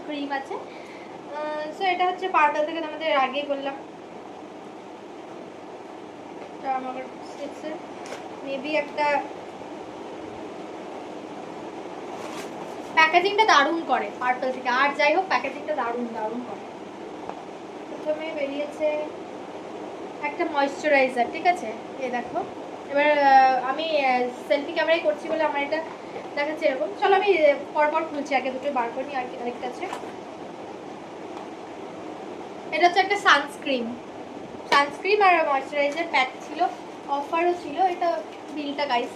Cream আছে। So এটা হচ্ছে পার্পল থেকে, তোমাদের আগেই বললাম। মেবি একটা প্যাকেজিংটা দারুণ করে পার্পল থেকে, আর যাই হোক প্যাকেজিংটা দারুণ দারুণ করে। প্রথমে বেরিয়েছে একটা ময়েশ্চারাইজার, ঠিক আছে, এই দেখো। এবার আমি সেলফি ক্যামেরায় করছি বলে আমার এটা দেখাচ্ছে এরকম। চলো আমি পরপর খুলছি, আগে দুটো বার করি, আর আরেকটা আছে। এটা হচ্ছে একটা সানস্ক্রিন আর ময়েশ্চারাইজার প্যাক ছিল, অফারও ছিল। এটা বিলটা গাইস,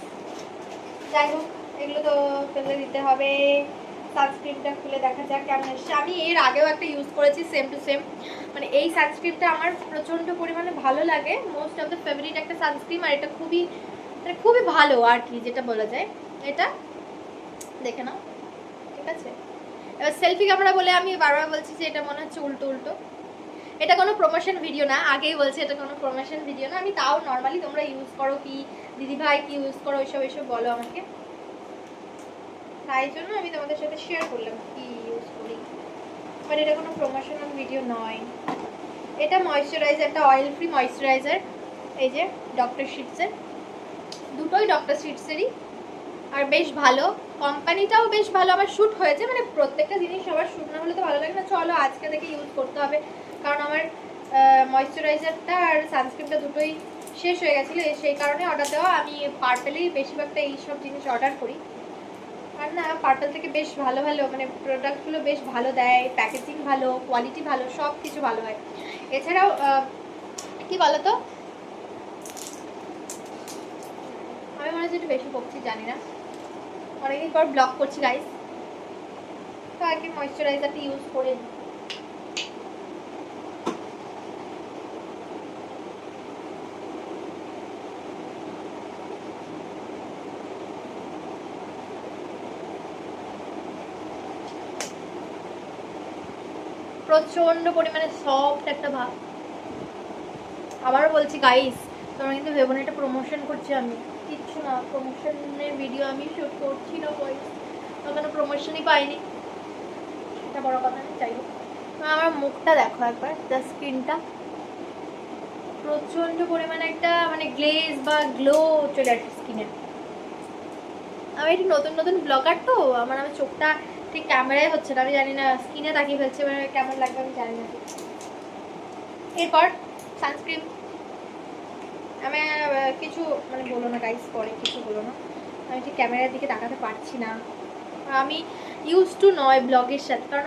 যাই হোক এগুলো তো ফেলে দিতে হবে। সানস্ক্রিনটা খুলে দেখা যাক কেমন এসছে। আমি এর আগেও একটা ইউজ করেছি সেম টু সেম, মানে এই সানস্ক্রিনটা আমার প্রচণ্ড পরিমাণে ভালো লাগে, মোস্ট অফ দ্য ফেভারিট একটা সানস্ক্রিন। আর এটা খুবই মানে খুবই ভালো আর কি, যেটা বলা যায়। এটা দেখে নাও, ঠিক আছে। এবার সেলফি ক্যামেরা বলে আমি বারবার বলছি যে এটা মনে হচ্ছে উল্টো উল্টো। এটা কোনো প্রমোশন ভিডিও না, আগেই বলছি এটা কোনো প্রমোশন ভিডিও না। আমি তাও নর্মালি তোমরা ইউজ করো কি, দিদিভাই কি ইউজ করো, এইসব বলো আমাকে, তাই জন্য আমি তোমাদের সাথে শেয়ার করলাম কি ইউজ করি। বাট এটা কোনো প্রমোশনাল ভিডিও নয়। এটা ময়েশ্চারাইজারটা অয়েল ফ্রি ময়েশ্চারাইজার, এই যে ডক্টর শিটসের, দুটোই ডক্টর শিটসেরই। আর বেশ ভালো, কোম্পানিটাও বেশ ভালো, আমার শ্যুট হয়েছে। মানে প্রত্যেকটা জিনিস সবার শ্যুট না হলে তো ভালো লাগে না। চলো আজকে থেকে ইউজ করতে হবে, কারণ আমার ময়েশ্চারাইজারটা আর সানস্ক্রিনটা দুটোই শেষ হয়ে গেছিলো, সেই কারণে অর্ডার দেওয়া। আমি পার্পেলেই বেশিরভাগটা এইসব জিনিস অর্ডার করি। আর না, পার্পেল থেকে বেশ ভালো ভালো মানে প্রোডাক্টগুলো বেশ ভালো দেয়, প্যাকেজিং ভালো, কোয়ালিটি ভালো, সব কিছু ভালো হয়। এছাড়াও কি বলতো, আমি মনে হচ্ছে একটু বেশি বকছি, জানি না, অনেকদিন পর ব্লগ করছি গাইস, তো আগে ময়েশ্চারাইজারটা ইউজ করে নিই। প্রচন্ড পরিমাণে সফট একটা ভাব। আবারও বলছি গাইস, তোমরা কিন্তু ভেবো না এটা প্রমোশন করছি, আমি কিচ্ছু না, প্রমোশনের ভিডিও আমি শুট করছি না গাইস, কোনো প্রমোশনই পাইনি, এটা বড় কথা না। চাই হোক, আমার মুখটা দেখো একবার, জাস্ট স্কিনটা প্রচন্ড পরিমাণে একটা মানে গ্লেজ বা গ্লো চলে আসে স্কিনে। আমি একটু নতুন নতুন ব্লগার তো, আমার চোখটা ঠিক ক্যামেরায় হচ্ছে না, আমি জানি না, স্কিনে তাকিয়ে ফেলছে, মানে কেমন লাগবে আমি জানি না। এরপর সানস্ক্রিন, আমি কিছু মানে বলো না গাইস, পরে কিছু বলো না, আমি ঠিক ক্যামেরার দিকে তাকাতে পারছি না। আমি ইউজ টু নয় ব্লগের সাথে, কারণ